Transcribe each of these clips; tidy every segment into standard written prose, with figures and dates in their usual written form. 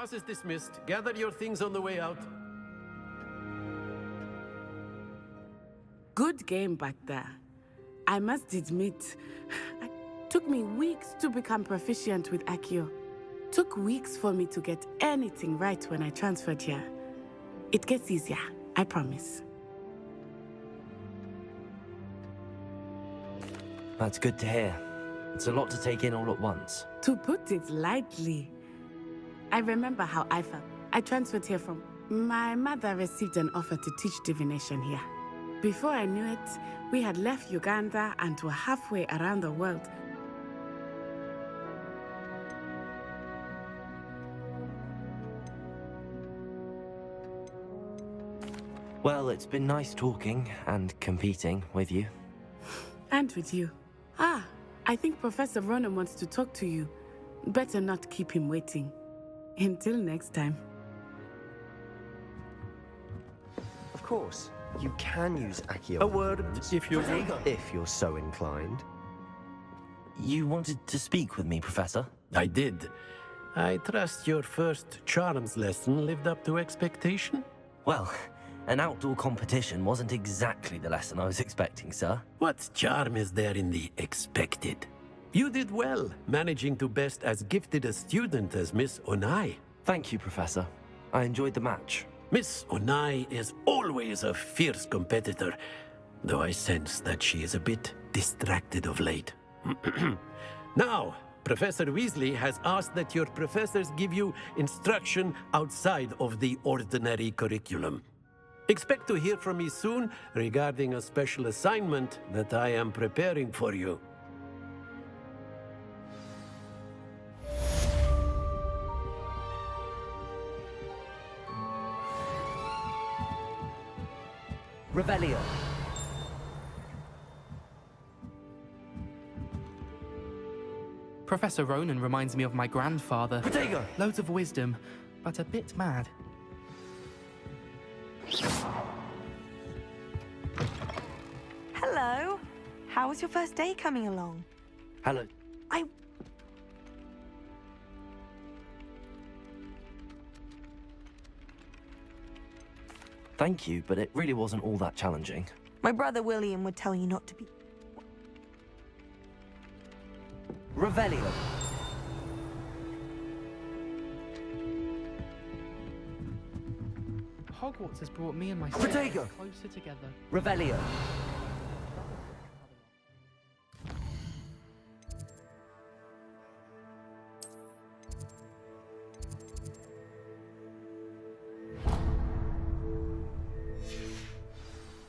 class is dismissed. Gather your things on the way out. Good game back there. I must admit, it took me weeks to become proficient with Accio. Took weeks for me to get anything right when I transferred here. It gets easier, I promise. That's good to hear. It's a lot to take in all at once. To put it lightly, I remember how I felt. I transferred here from... My mother received an offer to teach divination here. Before I knew it, we had left Uganda and were halfway around the world. Well, it's been nice talking and competing with you. And with you. Ah, I think Professor Ronan wants to talk to you. Better not keep him waiting. Until next time. Of course, you can use Accio. A word, if you... If you're so inclined. You wanted to speak with me, Professor? I did. I trust your first charms lesson lived up to expectation? Well, an outdoor competition wasn't exactly the lesson I was expecting, sir. What charm is there in the expected? You did well, managing to best as gifted a student as Miss Onai. Thank you, Professor. I enjoyed the match. Miss Onai is always a fierce competitor, though I sense that she is a bit distracted of late. Now, Professor Weasley has asked that your professors give you instruction outside of the ordinary curriculum. Expect to hear from me soon regarding a special assignment that I am preparing for you. Revelio. Professor Ronan reminds me of my grandfather. Protego! Loads of wisdom, but a bit mad. Hello. How was your first day coming along? Hello. Thank you, but it really wasn't all that challenging. My brother William would tell you not to be... Revelio. Hogwarts has brought me and my Protego! sister closer together. Revelio.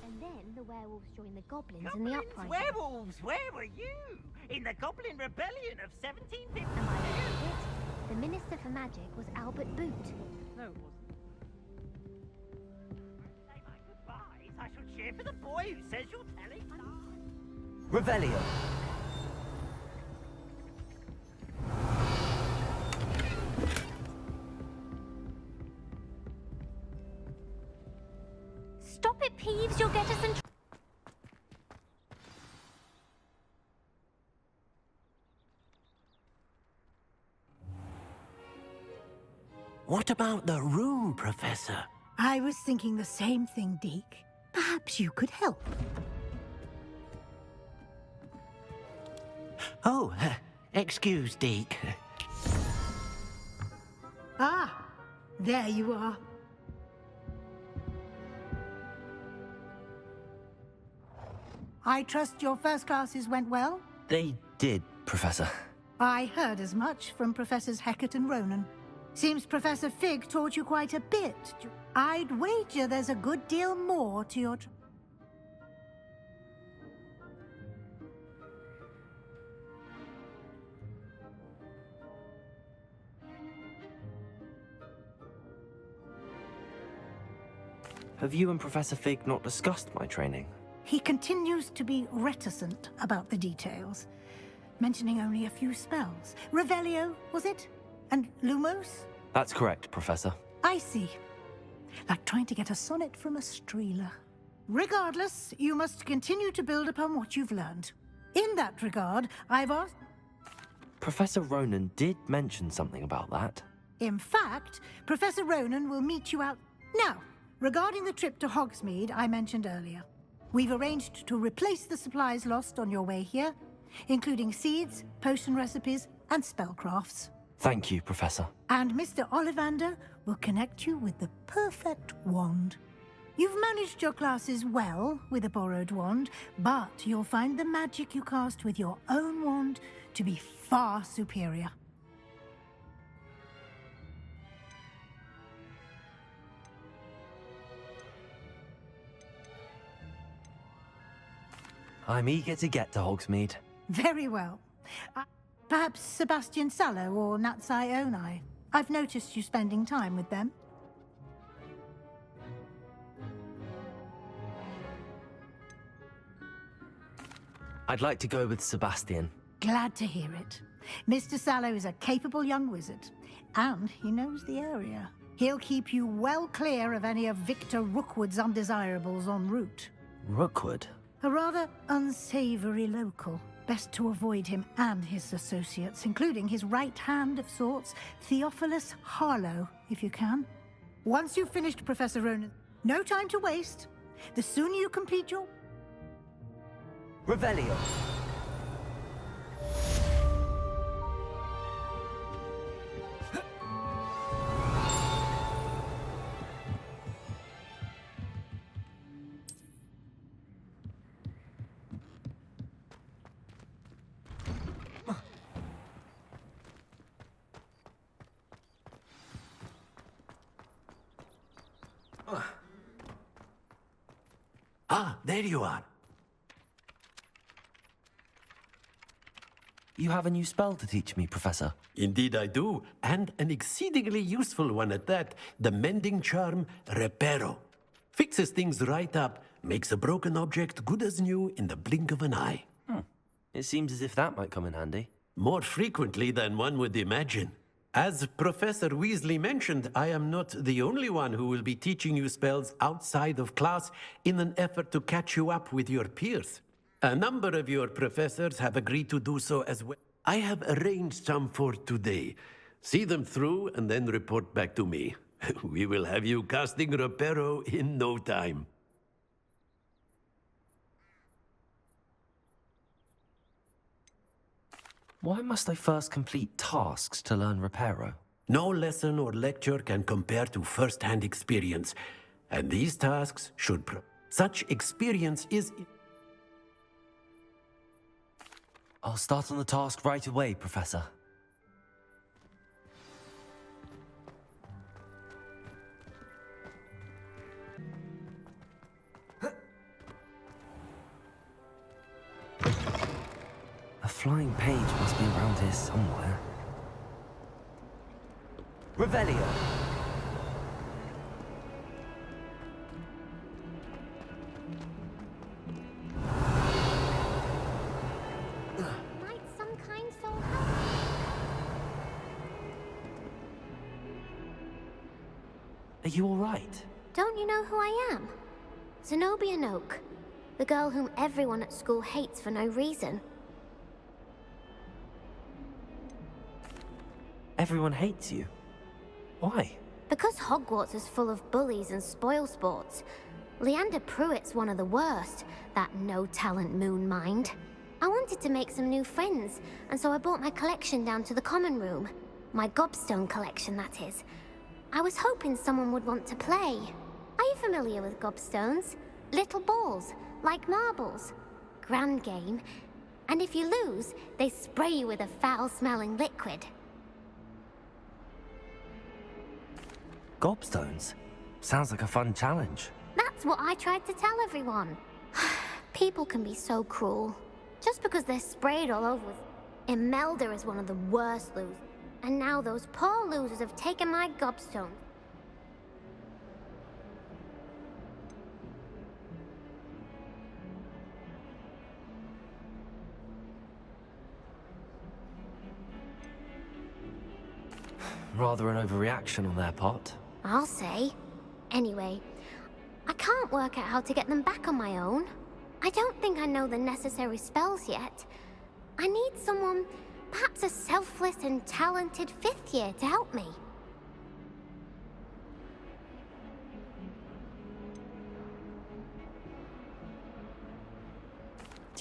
And then the werewolves joined the goblins in the uprising. Werewolves, where were you? In the Goblin Rebellion of 1750. Am I right? The Minister for Magic was Albert Boot. No, it wasn't. Say my goodbyes. I shall cheer for the boy who says you're telling lies. Revelio. Stop it, Peeves! You'll get us in trouble. What about the room, Professor? I was thinking the same thing, Deke. Perhaps you could help. Oh, excuse, Deke. Ah, there you are. I trust your first classes went well? They did, Professor. I heard as much from Professors Hecat and Ronan. Seems Professor Fig taught you quite a bit. I'd wager there's a good deal more to your... Have you and Professor Fig not discussed my training? He continues to be reticent about the details, mentioning only a few spells. Revelio, was it? And Lumos? That's correct, Professor. I see. Like trying to get a sonnet from a streeler. Regardless, you must continue to build upon what you've learned. In that regard, I've asked... Professor Ronan did mention something about that. In fact, Professor Ronan will meet you out... Now, regarding the trip to Hogsmeade I mentioned earlier, we've arranged to replace the supplies lost on your way here, including seeds, potion recipes, and spellcrafts. Thank you, Professor. And Mr. Ollivander will connect you with the perfect wand. You've managed your classes well with a borrowed wand, but you'll find the magic you cast with your own wand to be far superior. I'm eager to get to Hogsmeade. Very well. Perhaps Sebastian Sallow or Natsai Onai. I've noticed you spending time with them. I'd like to go with Sebastian. Glad to hear it. Mr. Sallow is a capable young wizard, and he knows the area. He'll keep you well clear of any of Victor Rookwood's undesirables en route. Rookwood? A rather unsavory local. Best to avoid him and his associates, including his right hand of sorts, Theophilus Harlow, if you can. Once you've finished, Professor Ronan, no time to waste. The sooner you complete your... Revelio. Ah, there you are. You have a new spell to teach me, Professor. Indeed I do, and an exceedingly useful one at that. The mending charm, Reparo. Fixes things right up, makes a broken object good as new in the blink of an eye. It seems as if that might come in handy. More frequently than one would imagine. As Professor Weasley mentioned, I am not the only one who will be teaching you spells outside of class in an effort to catch you up with your peers. A number of your professors have agreed to do so as well. I have arranged some for today. See them through and then report back to me. We will have you casting Reparo in no time. Why must I first complete tasks to learn Reparo? No lesson or lecture can compare to first-hand experience, and these tasks should such experience is... I'll start on the task right away, Professor. A flying page must be around here somewhere. Revelio! Might some kind soul help? Are you all right? Don't you know who I am? Zenobia Noak, the girl whom everyone at school hates for no reason. Everyone hates you. Why? Because Hogwarts is full of bullies and spoilsports. Leander Pruitt's one of the worst, that no-talent moon mind. I wanted to make some new friends, and so I brought my collection down to the common room. My gobstone collection, that is. I was hoping someone would want to play. Are you familiar with gobstones? Little balls, like marbles. Grand game. And if you lose, they spray you with a foul-smelling liquid. Gobstones? Sounds like a fun challenge. That's what I tried to tell everyone. People can be so cruel. Just because they're sprayed all over with... Imelda is one of the worst losers. And now those poor losers have taken my gobstone. Rather an overreaction on their part. I'll say. Anyway, I can't work out how to get them back on my own. I don't think I know the necessary spells yet. I need someone, perhaps a selfless and talented fifth year to help me.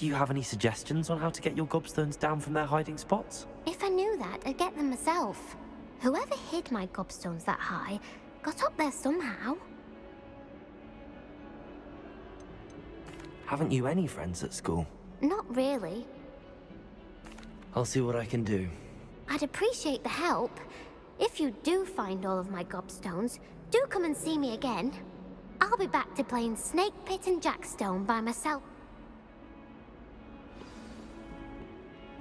Do you have any suggestions on how to get your gobstones down from their hiding spots? If I knew that, I'd get them myself. Whoever hid my gobstones that high got up there somehow. Haven't you any friends at school? Not really. I'll see what I can do. I'd appreciate the help. If you do find all of my gobstones, do come and see me again. I'll be back to playing Snake Pit and Jackstone by myself.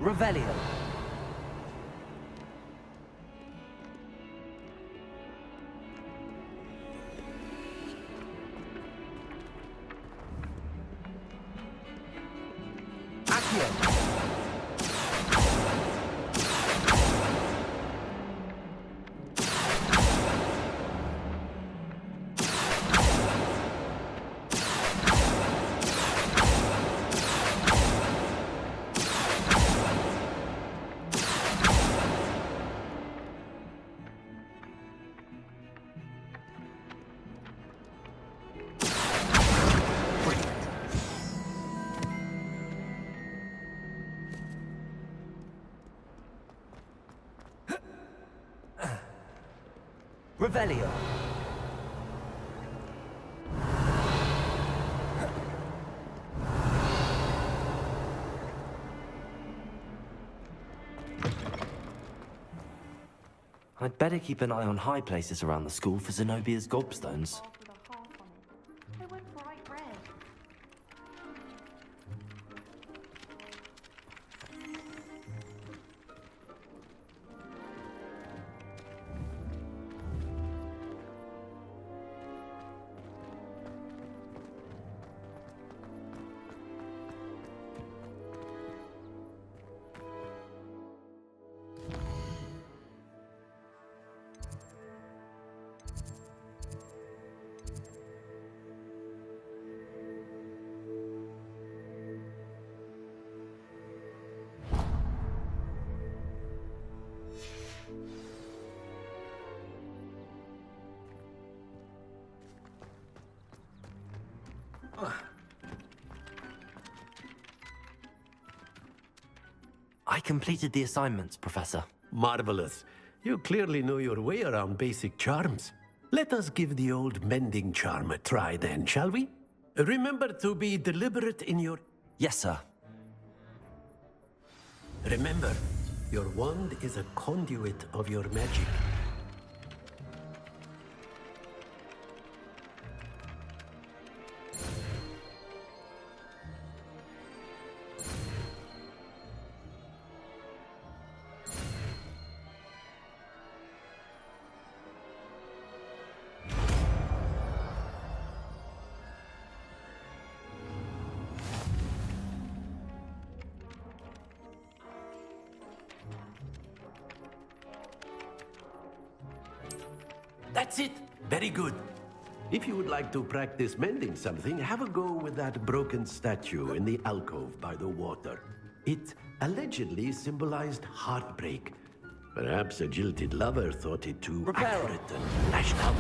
Revelio. Accio. Revelio. I'd better keep an eye on high places around the school for Zenobia's gobstones. I completed the assignments, Professor. Marvelous. You clearly know your way around basic charms. Let us give the old mending charm a try then, shall we? Remember to be deliberate in your... Yes, sir. Remember, your wand is a conduit of your magic. That's it. Very good. If you would like to practice mending something, have a go with that broken statue in the alcove by the water. It allegedly symbolized heartbreak. Perhaps a jilted lover thought it too accurate and lashed out.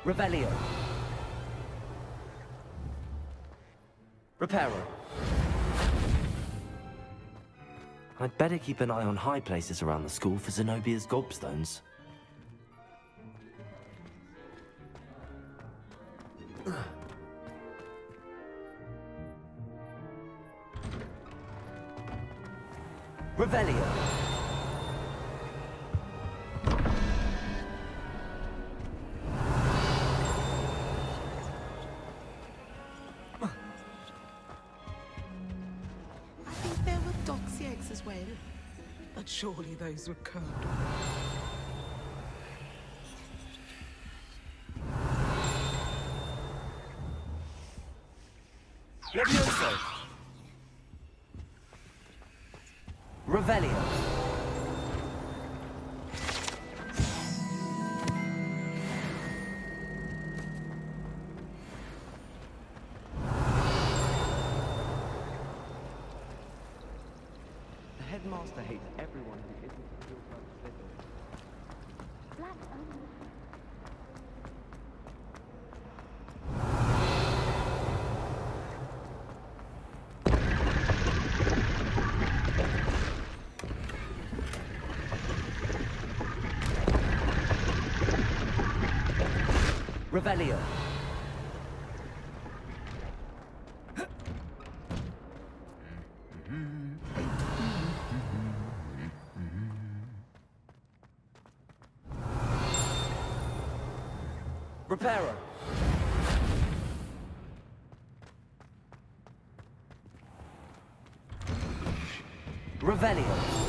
Revelio. Reparo. I'd better keep an eye on high places around the school for Zenobia's gobstones. Revelio. There were doxy eggs as well, but surely those were curled. Levioso. Revelio. The headmaster hates everyone who isn't a real person. Black only. Revelio. Reparo. Revelio.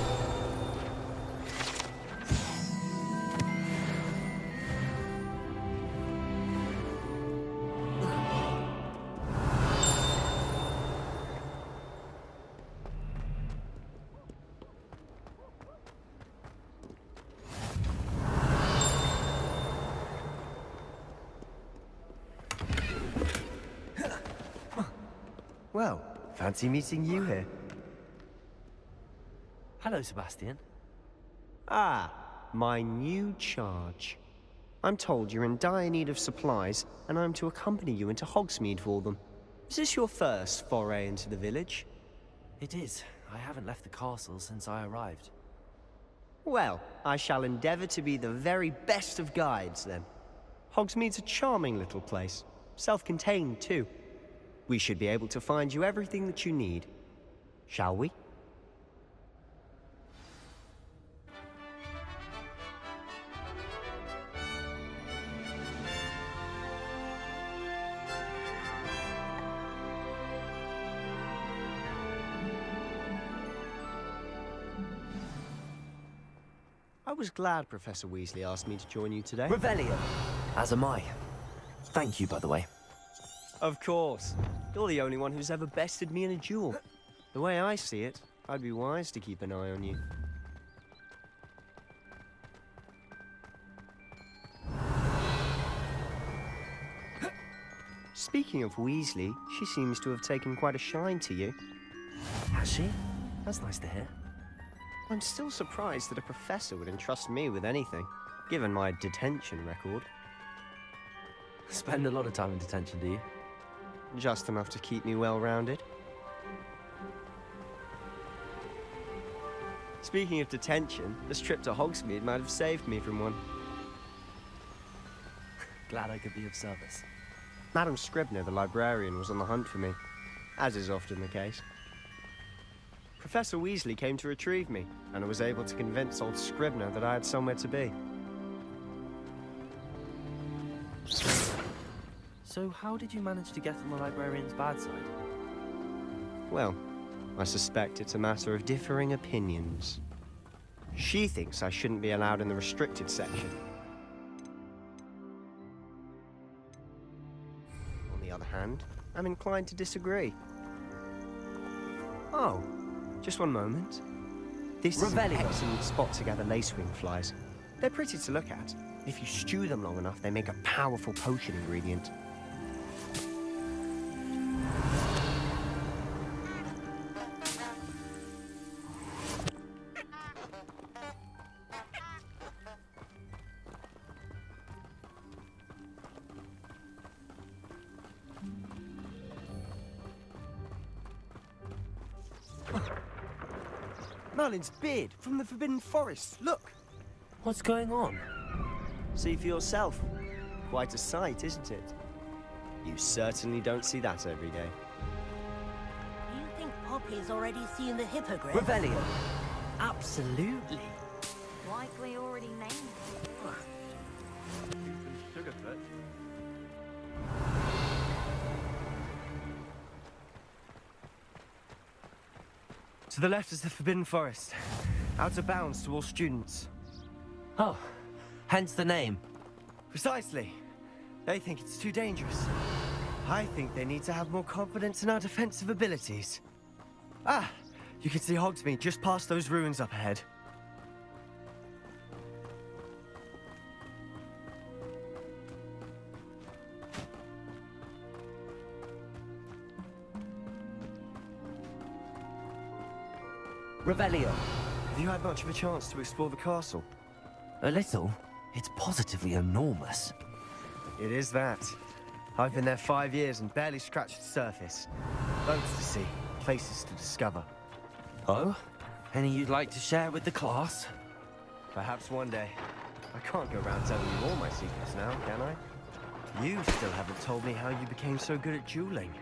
Well, fancy meeting you here. Hello, Sebastian. Ah, my new charge. I'm told you're in dire need of supplies, and I'm to accompany you into Hogsmeade for them. Is this your first foray into the village? It is. I haven't left the castle since I arrived. Well, I shall endeavor to be the very best of guides, then. Hogsmeade's a charming little place. Self-contained, too. We should be able to find you everything that you need. Shall we? I was glad Professor Weasley asked me to join you today. Revelio. As am I. Thank you, by the way. Of course. You're the only one who's ever bested me in a duel. The way I see it, I'd be wise to keep an eye on you. Speaking of Weasley, she seems to have taken quite a shine to you. Has she? That's nice to hear. I'm still surprised that a professor would entrust me with anything, given my detention record. Spend a lot of time in detention, do you? Just enough to keep me well-rounded. Speaking of detention, this trip to Hogsmeade might have saved me from one. Glad I could be of service. Madam Scribner, the librarian, was on the hunt for me, as is often the case. Professor Weasley came to retrieve me, and I was able to convince old Scribner that I had somewhere to be. So how did you manage to get on the librarian's bad side? Well, I suspect it's a matter of differing opinions. She thinks I shouldn't be allowed in the restricted section. On the other hand, I'm inclined to disagree. Oh, just one moment. This is an excellent spot to gather lacewing flies. They're pretty to look at. If you stew them long enough, they make a powerful potion ingredient. Merlin's beard from the Forbidden Forest. Look! What's going on? See for yourself. Quite a sight, isn't it? You certainly don't see that every day. Do you think Poppy's already seen the hippogriff? Revelio. Absolutely. Likely already named it. To the left is the Forbidden Forest. Out of bounds to all students. Oh, hence the name. Precisely. They think it's too dangerous. I think they need to have more confidence in our defensive abilities. Ah, you can see Hogsmeade just past those ruins up ahead. Revelio. Have you had much of a chance to explore the castle? A little. It's positively enormous. It is that. I've been there 5 years and barely scratched the surface. Boats to see, places to discover. Oh? Any you'd like to share with the class? Perhaps one day. I can't go around telling you all my secrets now, can I? You still haven't told me how you became so good at dueling.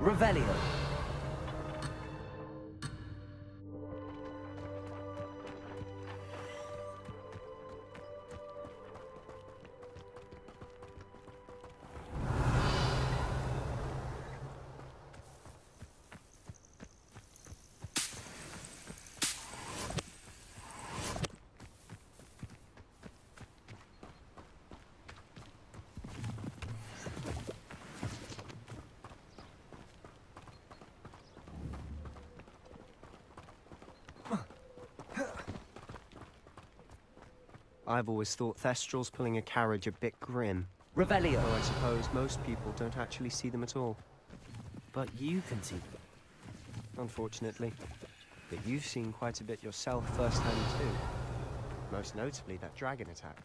Revelio. I've always thought Thestrals pulling a carriage a bit grim. Revelio. Though I suppose most people don't actually see them at all. But you can see them. Unfortunately. But you've seen quite a bit yourself firsthand too. Most notably that dragon attack.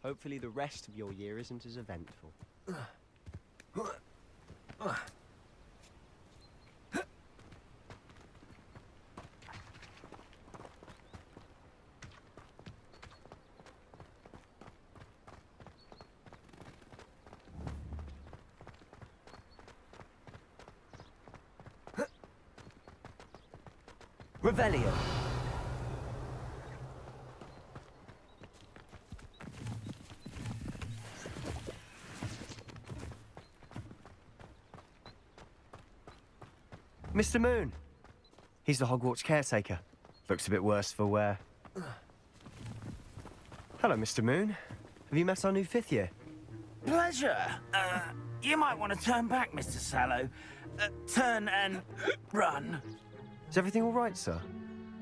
Hopefully the rest of your year isn't as eventful. Revelio. Mr. Moon! He's the Hogwarts caretaker. Looks a bit worse for wear. Hello, Mr. Moon. Have you met our new fifth year? Pleasure. You might want to turn back, Mr. Sallow. Turn and run. Is everything all right, sir?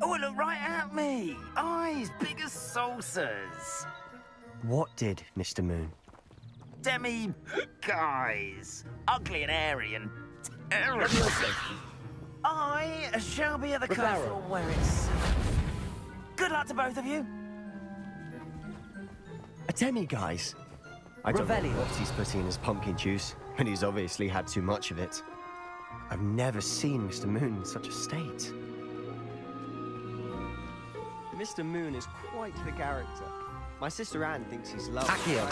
Oh, look right at me. Eyes big as saucers. What did, Mr. Moon? Guys. Ugly and airy and terrible. I shall be at the castle where it's... Good luck to both of you. A demi-guise? I don't know Revelio. what he's putting in his pumpkin juice, but he's obviously had too much of it. I've never seen Mr. Moon in such a state. Mr. Moon is quite the character. My sister Anne thinks he's lovely. Accio.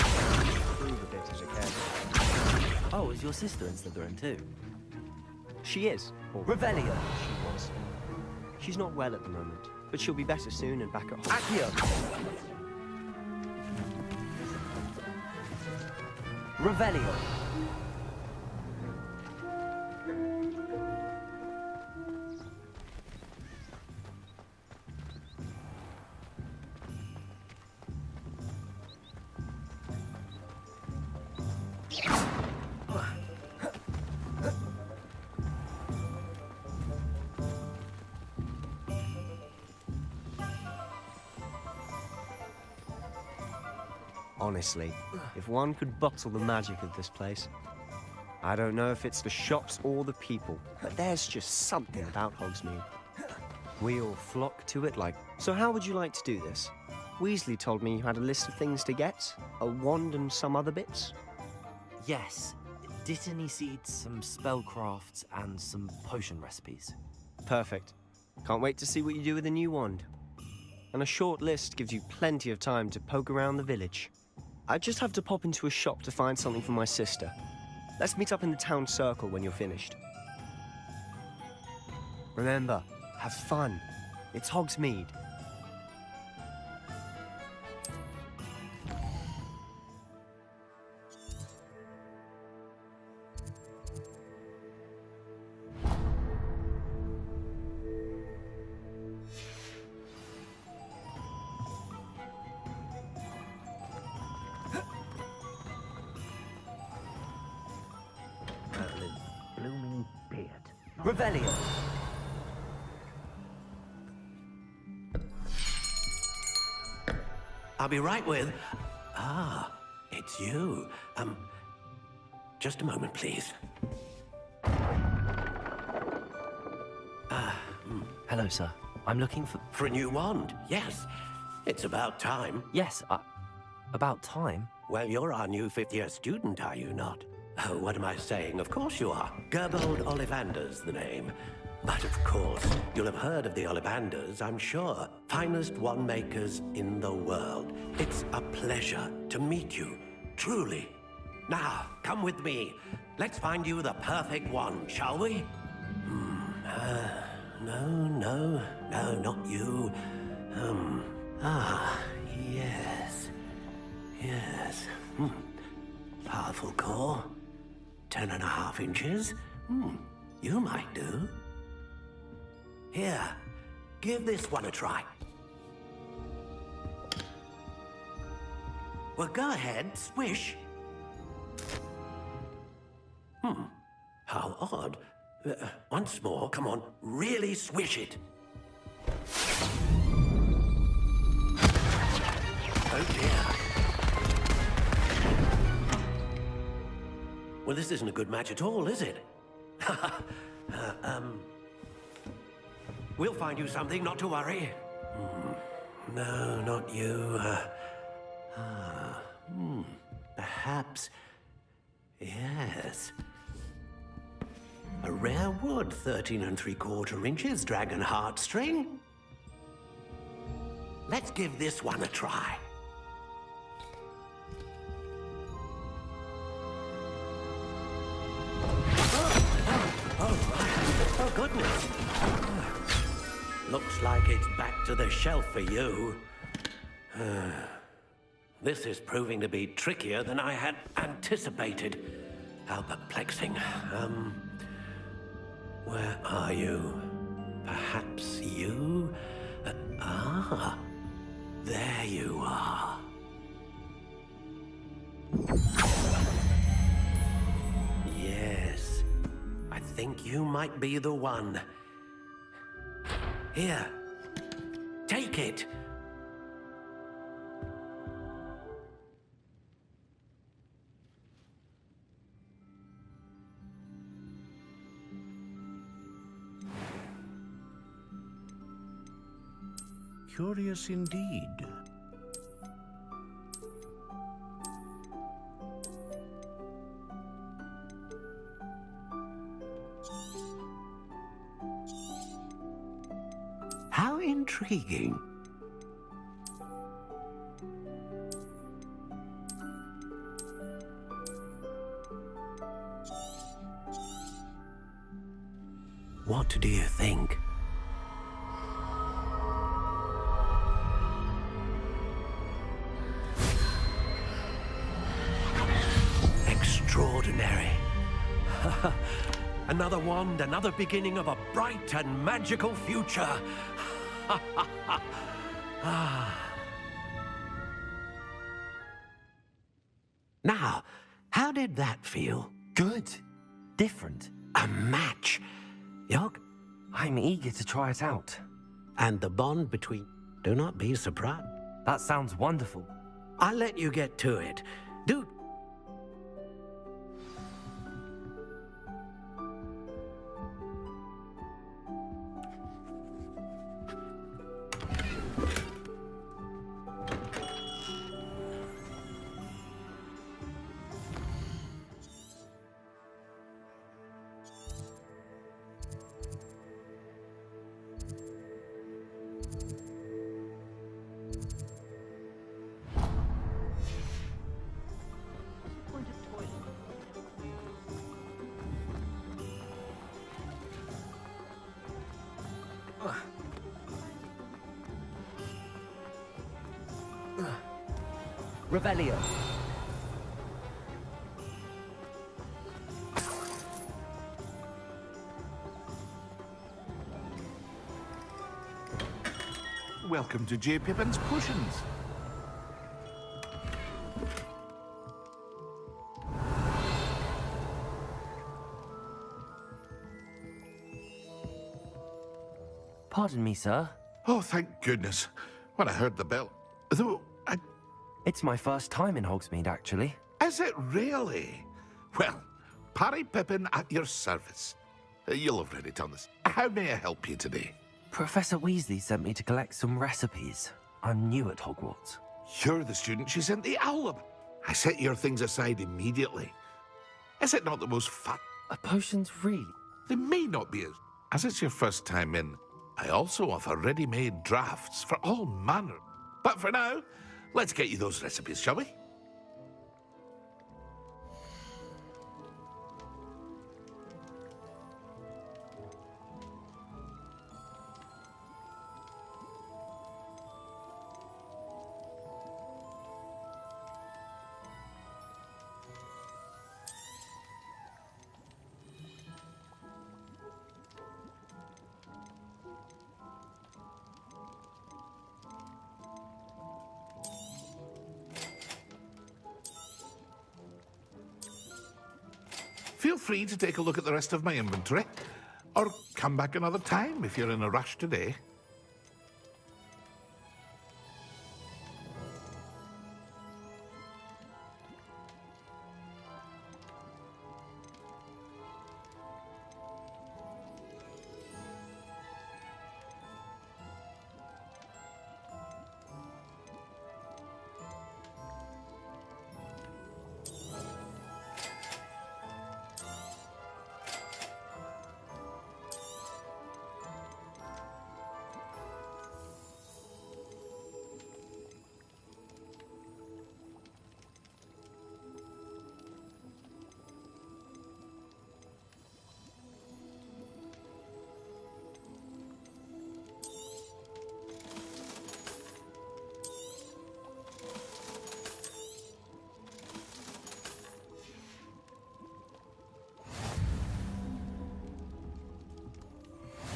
Prove a bit as a caretaker. Oh, is your sister in Slytherin too? She is. Or Revelio. she was. She's not well at the moment, but she'll be better soon and back at home. Accio. Revelio. Honestly, if one could bottle the magic of this place. I don't know if it's the shops or the people, but there's just something about Hogsmeade. We all flock to it like... So how would you like to do this? Weasley told me you had a list of things to get, a wand and some other bits. Yes. Dittany seeds, some spellcrafts, and some potion recipes. Perfect. Can't wait to see what you do with the new wand. And a short list gives you plenty of time to poke around the village. I just have to pop into a shop to find something for my sister. Let's meet up in the town circle when you're finished. Remember, have fun. It's Hogsmeade. Blooming beard. Revelio. I'll be right with... Ah, it's you. Just a moment, please. Hello, sir. I'm looking for... For a new wand, yes. It's about time. Yes, about time. Well, you're our new fifth-year student, are you not? Oh, what am I saying? Of course you are. Gerbold Ollivander's the name. But of course, you'll have heard of the Ollivanders, I'm sure. Finest wand makers in the world. It's a pleasure to meet you, truly. Now, come with me. Let's find you the perfect wand, shall we? No, not you. Yes. Yes. Powerful core. 10.5 inches. You might do. Here, give this one a try. Well, go ahead, swish. How odd. Once more, come on, really swish it. Oh dear. Well, this isn't a good match at all, is it? We'll find you something, not to worry. No, not you. Perhaps. Yes. A rare wood, 13 3/4 inches, dragon heartstring. Let's give this one a try. Oh, goodness. Looks like it's back to the shelf for you. This is proving to be trickier than I had anticipated. How perplexing. Where are you? Perhaps you? There you are. Yes, I think you might be the one. Here, take it. Curious indeed. How intriguing. What do you think? Extraordinary. Another wand, another beginning of a bright and magical future. Now, how did that feel? Good. Different. A match. Yog? I'm eager to try it out. And the bond between... Do not be surprised. That sounds wonderful. I'll let you get to it. Do... Revelio. Welcome to J. Pippin's Potions. Pardon me, sir. Oh, thank goodness. When I heard the bell... Though, It's my first time in Hogsmeade, actually. Is it really? Well, Parry Pippin at your service. You'll have already done this. How may I help you today? Professor Weasley sent me to collect some recipes. I'm new at Hogwarts. You're the student she sent the owl. I set your things aside immediately. Is it not the most fun? Potions, really? They may not be as it's your first time in. I also offer ready-made drafts for all manner. But for now, let's get you those recipes, shall we? Feel free to take a look at the rest of my inventory, or come back another time if you're in a rush today.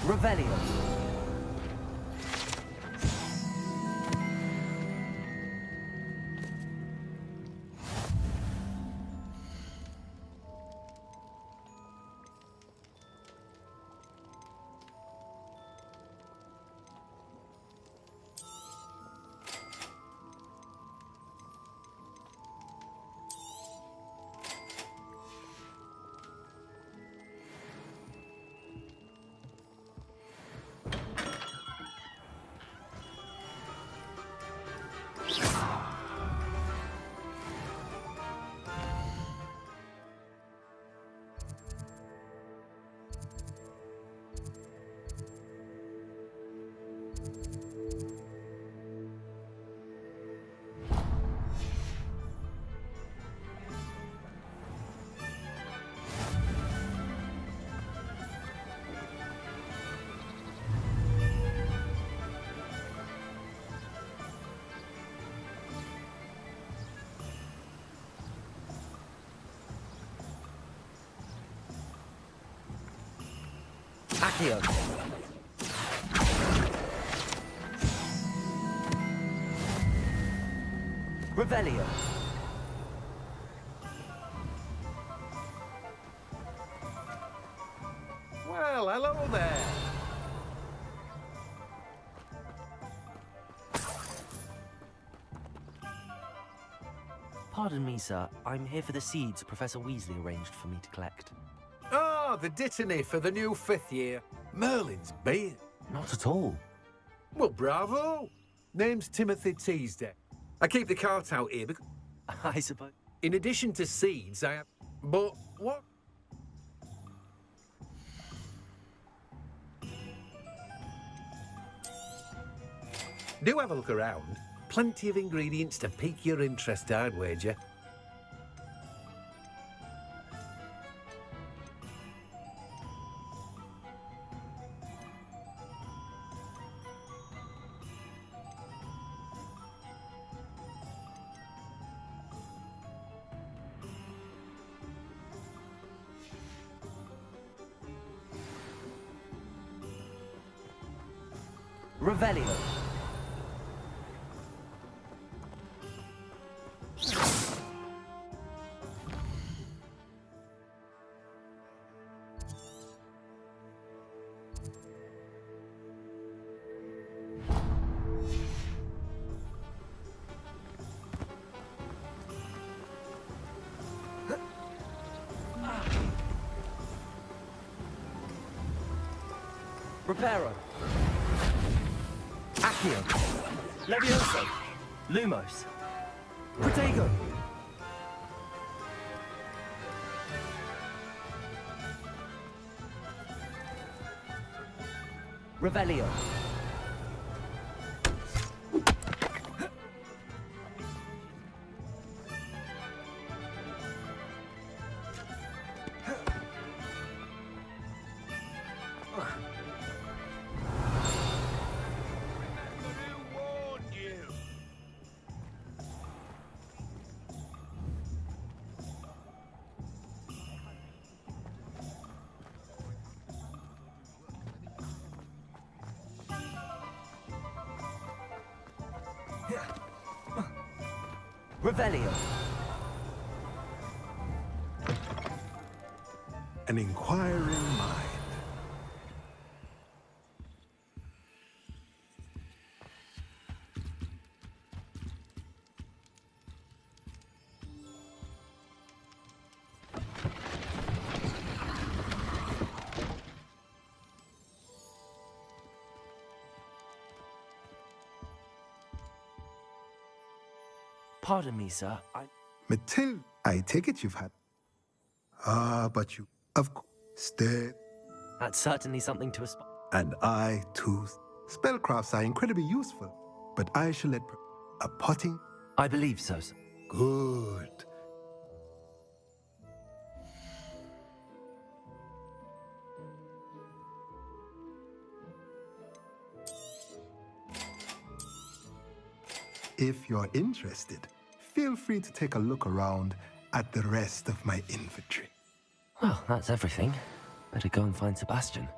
Revelio. Accio. Revelio. Well, hello there. Pardon me, sir. I'm here for the seeds Professor Weasley arranged for me to collect. Ah, the dittany for the new 5th year. Merlin's beard. Not at all. Well, bravo. Name's Timothy Teasdale. I keep the cart out here because, I suppose. in addition to seeds, I have... But what? Do have a look around. Plenty of ingredients to pique your interest, I'd wager. Revelio. Reparo. Accio. Levioso. Lumos. Protego. Revelio. Revelio. An inquiring mind. Pardon me, sir. Matilda, I take it you've had. But you, of course, stay. That's certainly something to aspire. And I, too. Spellcrafts are incredibly useful, but I shall let a potting. I believe so, sir. Good. If you're interested, feel free to take a look around at the rest of my inventory. Well, that's everything. Better go and find Sebastian.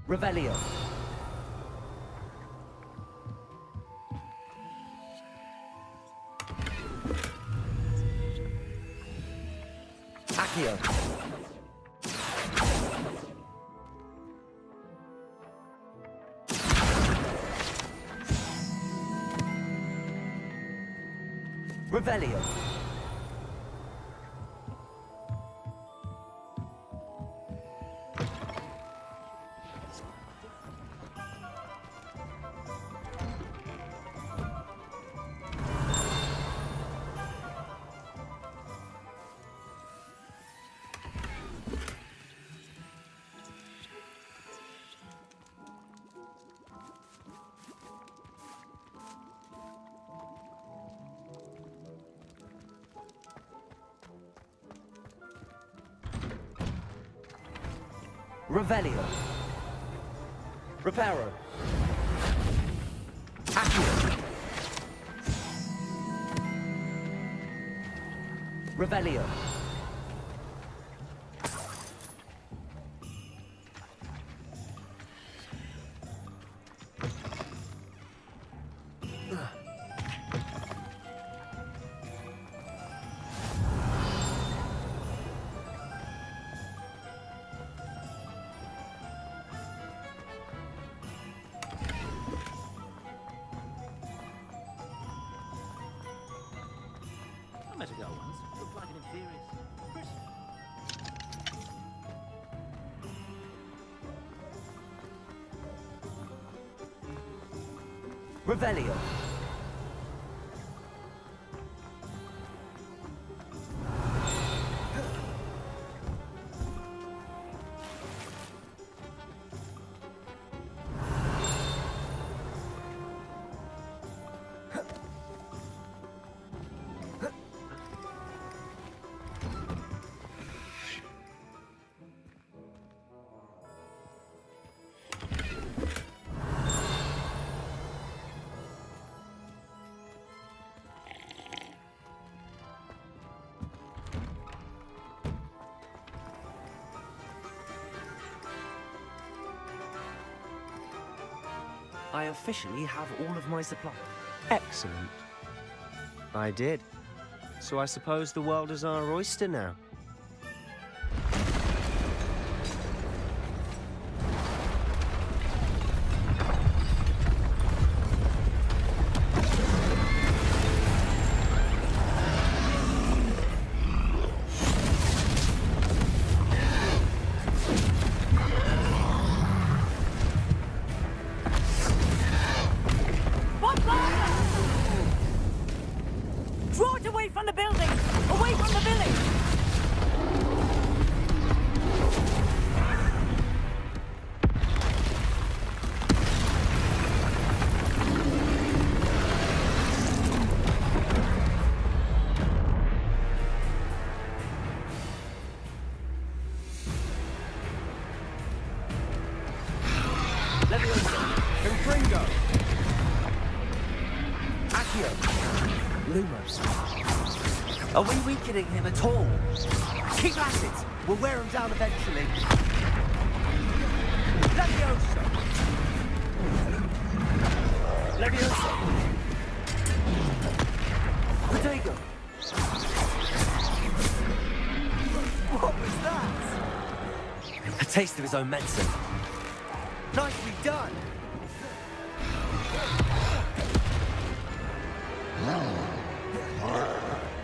Revelio. Accio. Revelio. Revelio. Reparo. Accio. Revelio. I met a girl once. Looked like an imperious. Revelio. I officially have all of my supplies. Excellent. I did. So I suppose the world is our oyster now. Draw it away from the building! Away from the village! Accio! Lumos. Are we weakening him at all? Keep at it! We'll wear him down eventually. Leviosa! Leviosa! Protego! What was that? A taste of his own medicine. Nicely done!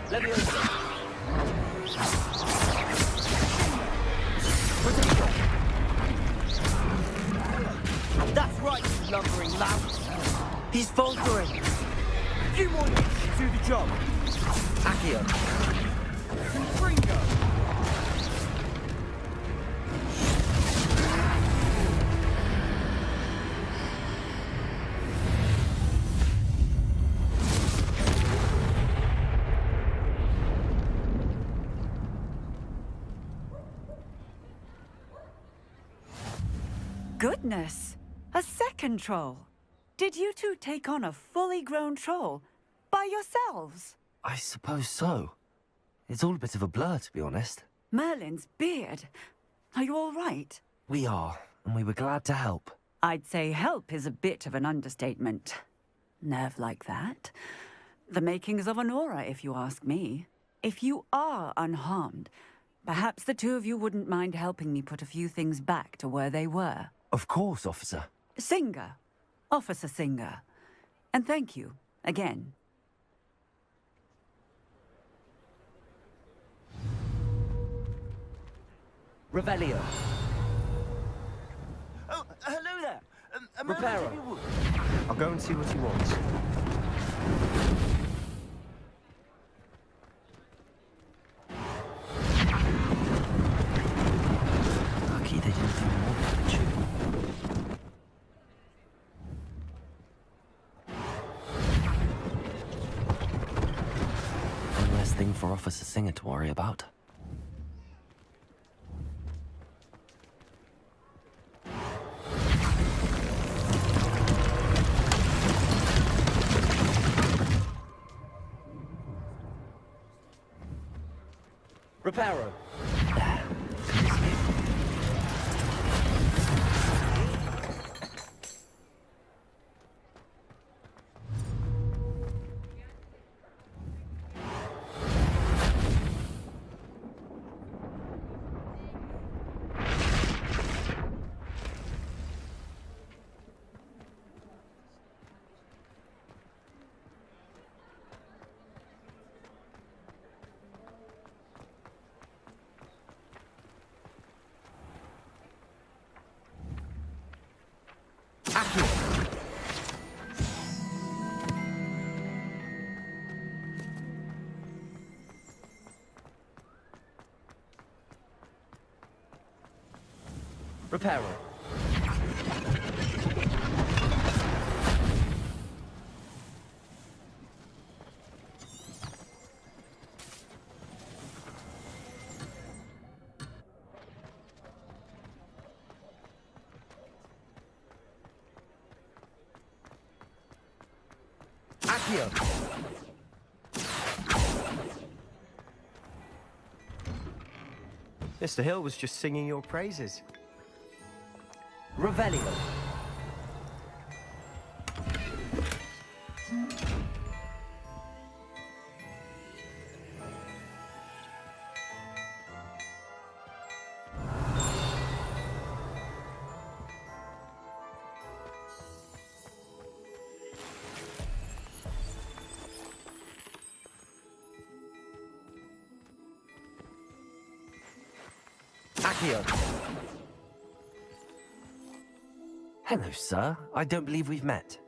Leviosa! That's right, you lumbering lout! He's faltering! A few more hits to do the job. Accio! Ringo! Goodness! A second troll! Did you two take on a fully grown troll by yourselves? I suppose so. It's all a bit of a blur, to be honest. Merlin's beard. Are you all right? We are, and we were glad to help. I'd say help is a bit of an understatement. Nerve like that. The makings of an aura, if you ask me. If you are unharmed, perhaps the two of you wouldn't mind helping me put a few things back to where they were. Of course, officer. Singer. Officer Singer. And thank you, again. Revelio. Oh, hello there. Reparo. I'll go and see what he wants. Lucky they didn't do more damage. One less thing for Officer Singer to worry about. Reparo. Reparo. Accio. Mr. Hill was just singing your praises. Revelio. Accio. Hello, sir. I don't believe we've met.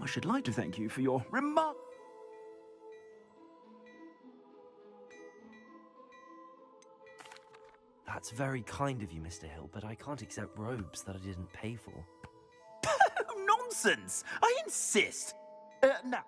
I should like to thank you for your remark. That's very kind of you, Mr. Hill, but I can't accept robes that I didn't pay for. Nonsense! I insist. Now.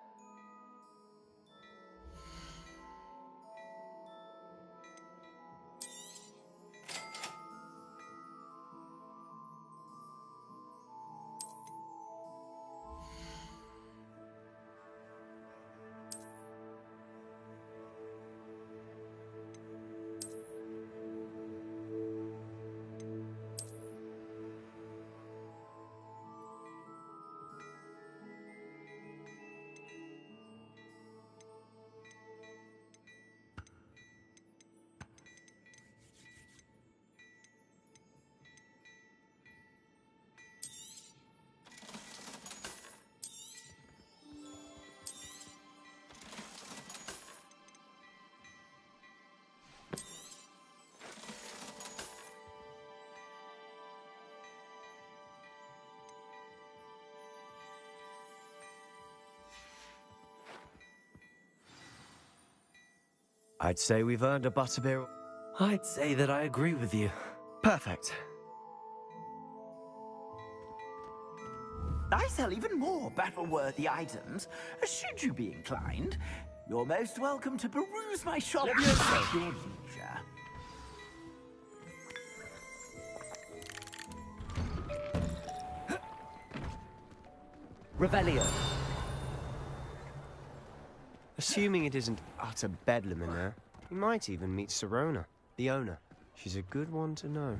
I'd say we've earned a butterbeer. I'd say that I agree with you. Perfect. I sell even more battle-worthy items. Should you be inclined, you're most welcome to peruse my shop at your leisure. Revelio. Assuming it isn't utter bedlam in there, you might even meet Sirona, the owner. She's a good one to know.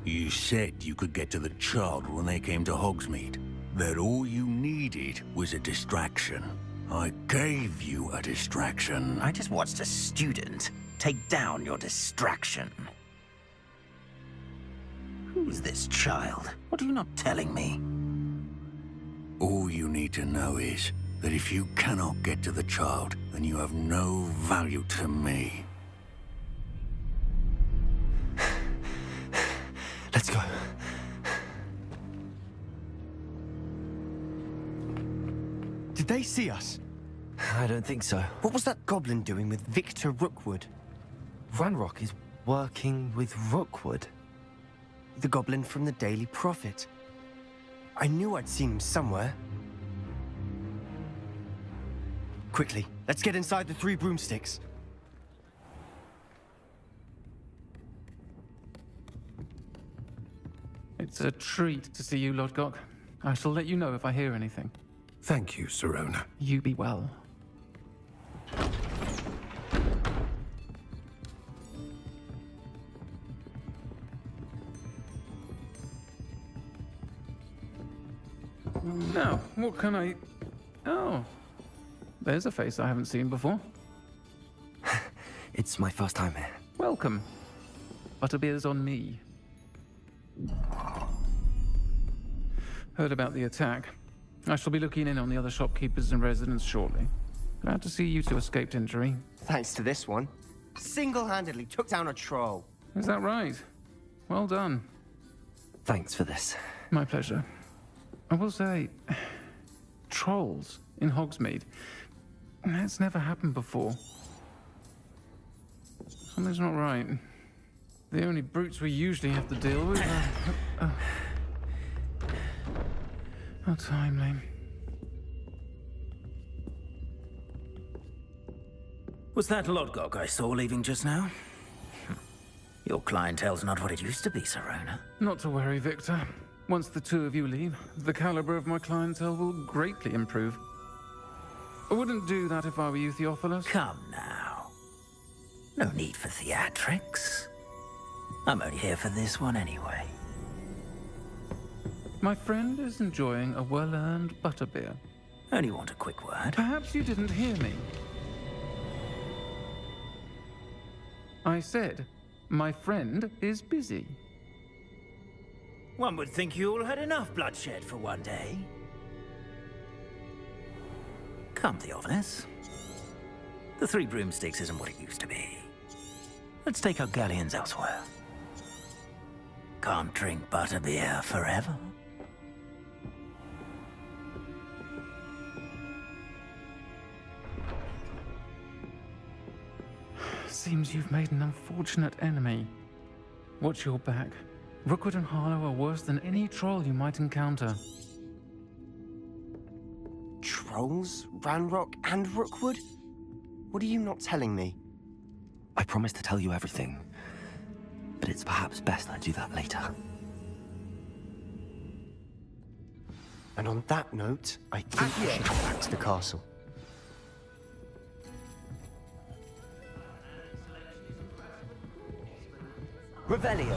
You said you could get to the child when they came to Hogsmeade. That all you needed was a distraction. I gave you a distraction. I just watched a student take down your distraction. Who's this child? What are you not telling me? All you need to know is that if you cannot get to the child, then you have no value to me. Let's go. Did they see us? I don't think so. What was that goblin doing with Victor Rookwood? Ranrock is working with Rookwood. The goblin from the Daily Prophet. I knew I'd seen him somewhere. Quickly, let's get inside the 3 broomsticks. It's a treat to see you, Lodgok. I shall let you know if I hear anything. Thank you, Sirona. You be well. Now, what can I... Oh, there's a face I haven't seen before. It's my first time here. Welcome. Butterbeer's on me. Heard about the attack. I shall be looking in on the other shopkeepers and residents shortly. Glad to see you two escaped injury. Thanks to this one. Single-handedly took down a troll. Is that right? Well done. Thanks for this. My pleasure. I will say, trolls in Hogsmeade. That's never happened before. Something's not right. The only brutes we usually have to deal with are... How timely. Was that Lodgok I saw leaving just now? Your clientele's not what it used to be, Sirona. Not to worry, Victor. Once the two of you leave, the caliber of my clientele will greatly improve. I wouldn't do that if I were you, Theophilus. Come now. No need for theatrics. I'm only here for this one anyway. My friend is enjoying a well-earned butterbeer. Only want a quick word. Perhaps you didn't hear me. I said, my friend is busy. One would think you all had enough bloodshed for one day. Come, Theophilus. The 3 broomsticks isn't what it used to be. Let's take our galleons elsewhere. Can't drink butterbeer forever. Seems you've made an unfortunate enemy. Watch your back. Rookwood and Harlow are worse than any troll you might encounter. Trolls? Ranrock and Rookwood? What are you not telling me? I promised to tell you everything, but it's perhaps best I do that later. And on that note, I think we should go back to the castle. Revelio.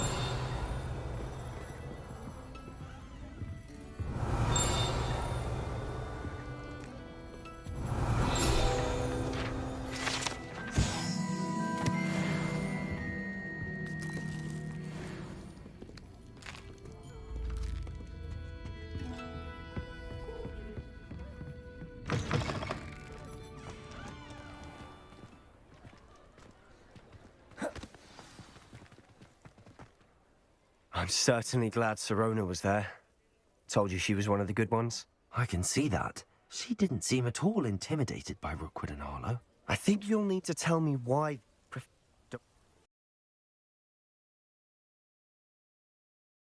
I'm certainly glad Sirona was there. Told you she was one of the good ones. I can see that. She didn't seem at all intimidated by Rookwood and Harlow. I think you'll need to tell me why